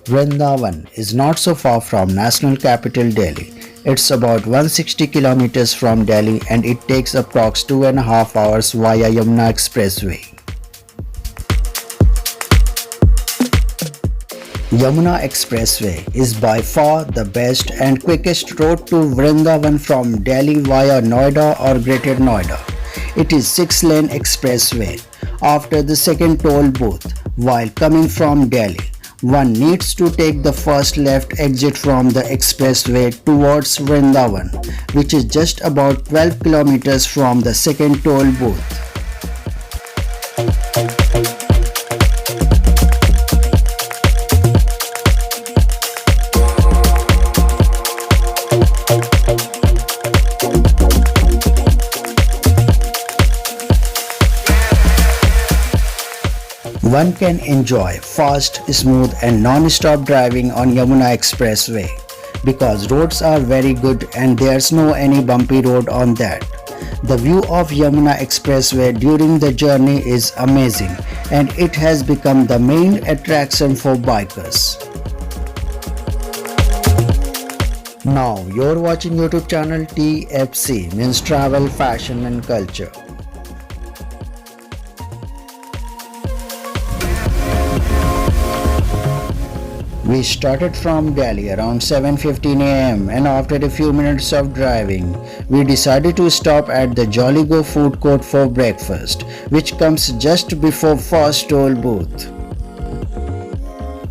Vrindavan is not so far from national capital Delhi. It's about 160 kilometers from Delhi and it takes approx 2.5 hours via Yamuna Expressway. Yamuna Expressway is by far the best and quickest road to Vrindavan from Delhi via Noida or Greater Noida. It is 6-lane expressway. After the second toll booth, while coming from Delhi, one needs to take the first left exit from the expressway towards Vrindavan, which is just about 12 kilometers from the second toll booth. One can enjoy fast, smooth and non-stop driving on Yamuna Expressway because roads are very good and there's no any bumpy road on that. The view of Yamuna Expressway during the journey is amazing and it has become the main attraction for bikers. Now you're watching YouTube channel TFC, means Travel, Fashion and Culture. We started from Delhi around 7:15 am and after a few minutes of driving, we decided to stop at the Jolly Go food court for breakfast, which comes just before first toll booth.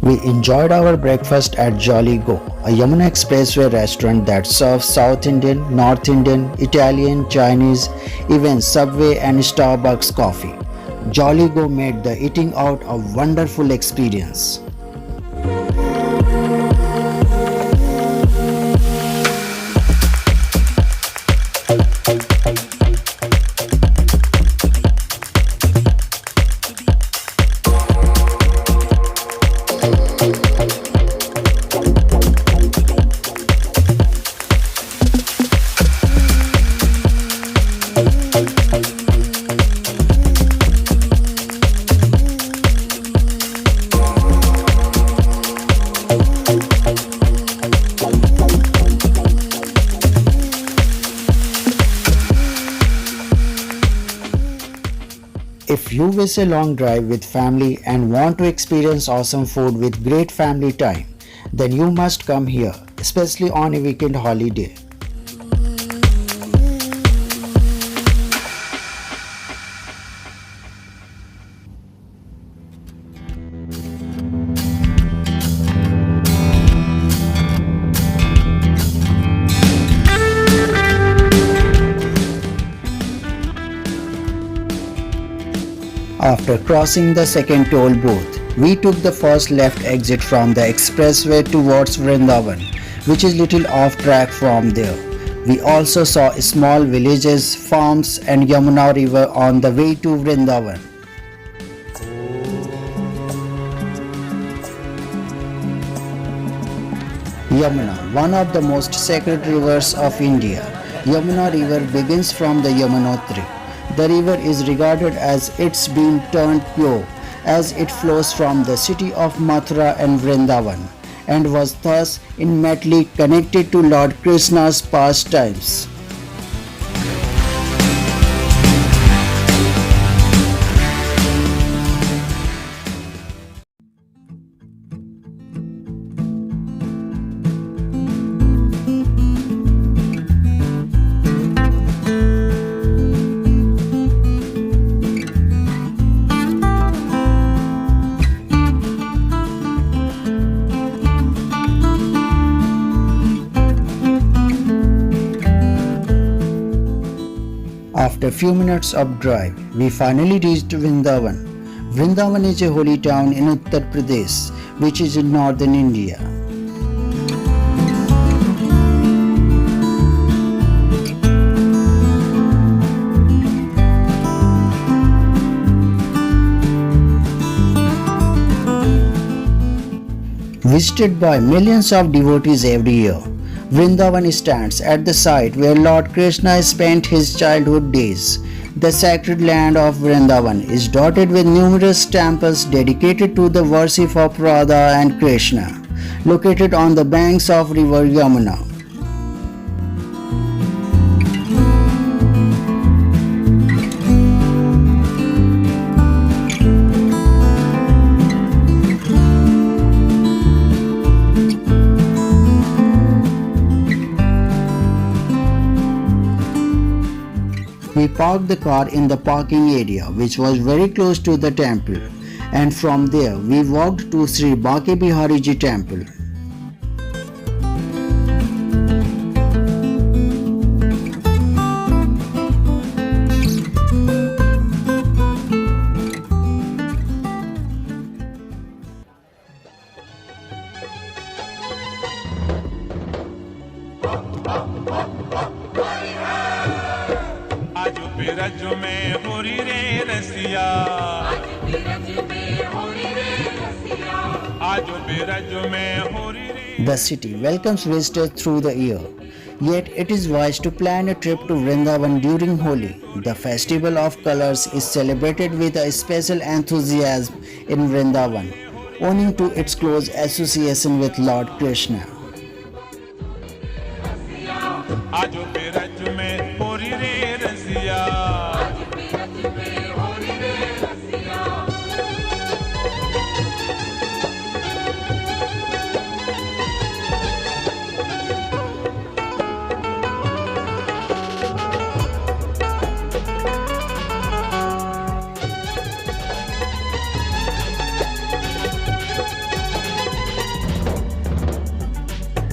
We enjoyed our breakfast at Jolly Go, a Yamuna Expressway restaurant that serves South Indian, North Indian, Italian, Chinese, even Subway and Starbucks coffee. Jolly Go made the eating out a wonderful experience. If you wish a long drive with family and want to experience awesome food with great family time, then you must come here, especially on a weekend holiday. After crossing the second toll booth, we took the first left exit from the expressway towards Vrindavan, which is little off track from there. We also saw small villages, farms and Yamuna river on the way to Vrindavan. Yamuna, one of the most sacred rivers of India. Yamuna river begins from the Yamunotri. The river is regarded as it's been turned pure as it flows from the city of Mathura and Vrindavan and was thus intimately connected to Lord Krishna's pastimes. After a few minutes of drive, we finally reached Vrindavan. Vrindavan is a holy town in Uttar Pradesh, which is in northern India. Visited by millions of devotees every year, Vrindavan stands at the site where Lord Krishna spent his childhood days. The sacred land of Vrindavan is dotted with numerous temples dedicated to the worship of Radha and Krishna, located on the banks of river Yamuna. We parked the car in the parking area, which was very close to the temple, and from there we walked to Sri Bake Bihari Ji temple. आज बिरज में होरी रे रसिया आज बिरज में होरी रे. The city welcomes visitors through the year. Yet it is wise to plan a trip to Vrindavan during Holi. The festival of colors is celebrated with a special enthusiasm in Vrindavan, owing to its close association with Lord Krishna. आज बिरज में होरी रे रसिया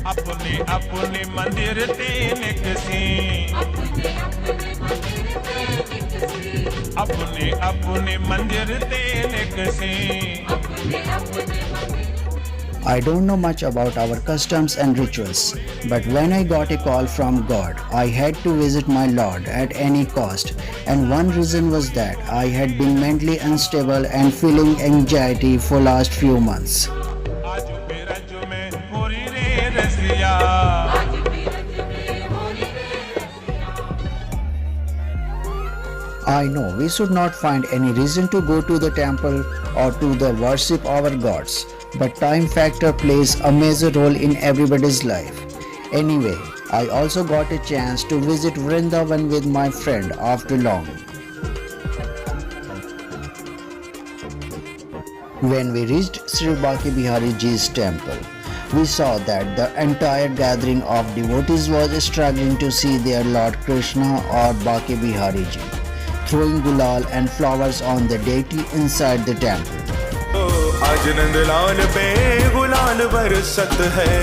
अपने अपने मंदिर ते निकसी अपने अपने मंदिर ते निकसी. I don't know much about our customs and rituals, but when I got a call from God, I had to visit my Lord at any cost, and one reason was that I had been mentally unstable and feeling anxiety for last few months. आज बिरज में होरी रे रसिया I know we should not find any reason to go to the temple or to the worship our gods, but time factor plays a major role in everybody's life. Anyway, I also got a chance to visit Vrindavan with my friend after long. When we reached Sri Bake Bihari Ji's temple, we saw that the entire gathering of devotees was struggling to see their Lord Krishna or Bake Bihari Ji, throwing gulal and flowers on the deity inside the temple. आज नंदलाल पे गुलाल बरसत है,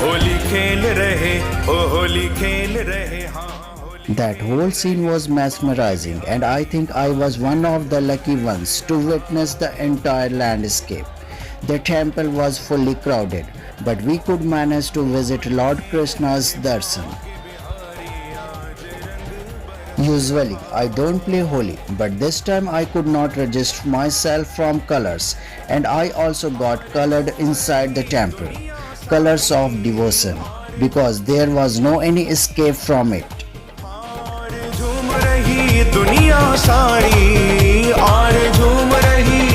होली खेल रहे ओ होली खेल रहे हाँ Holi. That whole scene was mesmerizing, and I think I was one of the lucky ones to witness the entire landscape. The temple was fully crowded, but we could manage to visit Lord Krishna's darshan. Usually, I don't play Holi, but this time I could not resist myself from colors, and I also got colored inside the temple. Colors of devotion, because there was no any escape from it. झूम रही दुनिया सारी और झूम रही,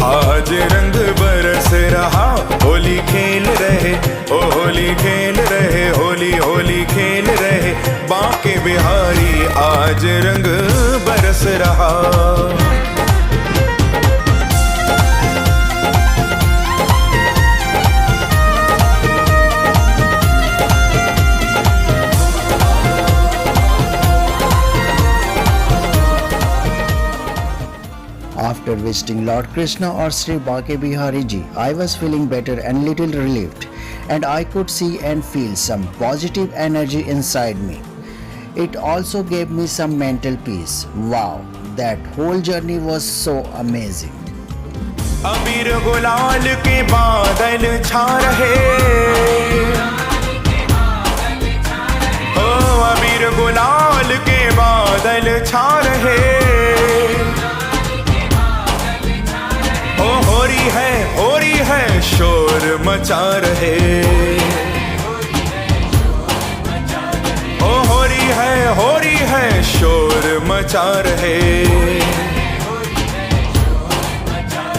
आज रंग बरस रहा, होली खेल रहे ओ होली खेल रहे, होली होली खेल रहे, बाके बिहारी आज रंग बरस रहा. After visiting Lord Krishna or Sri Bake Bihari Ji, I was feeling better and little relieved, and I could see and feel some positive energy inside me. It also gave me some mental peace. Wow, that whole journey was so amazing. अबीर गुलाल के बादल छा रहे, ओ अबीर गुलाल के बादल छा रहे, हो रही है मचा रहे। ओ हो रही है शोर मचा रहे।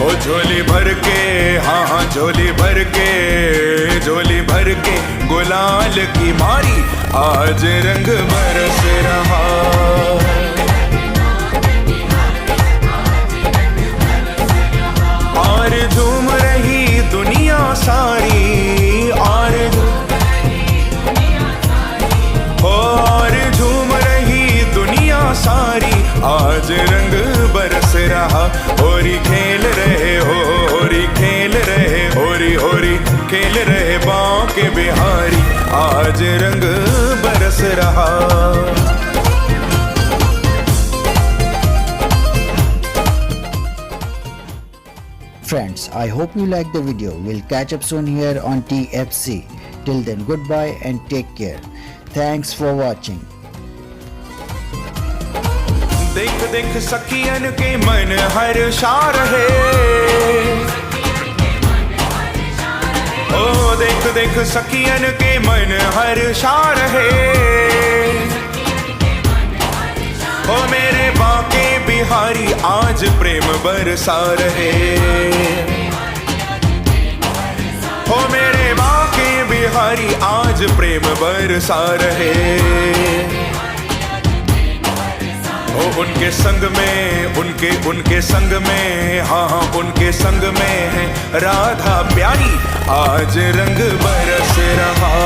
ओ झोली भर के, हाँ झोली भर के गुलाल की मारी आज रंग बरस रहा। और झूम रही दुनिया सारी, और झूम रही दुनिया सारी आज रंग बरस रहा। होरी खेल रहे होरी खेल रहे, होरी खेल रहे बांके बिहारी आज रंग बरस रहा। Friends, I hope you like the video. We'll catch up soon here on TFC. Till then, goodbye and take care. Thanks for watching. देख देख सखियन के मन हर्षा रहे। ओ देख देख सखियन के मन हर्षा रहे। ओ मेरे बांके बिहारी आज प्रेम बरसा रहे। ओ मेरे बांके बिहारी आज प्रेम बरसा रहे। ओ उनके संग में, उनके संग में, हाँ उनके संग में है राधा प्यारी आज रंग बरस रहा।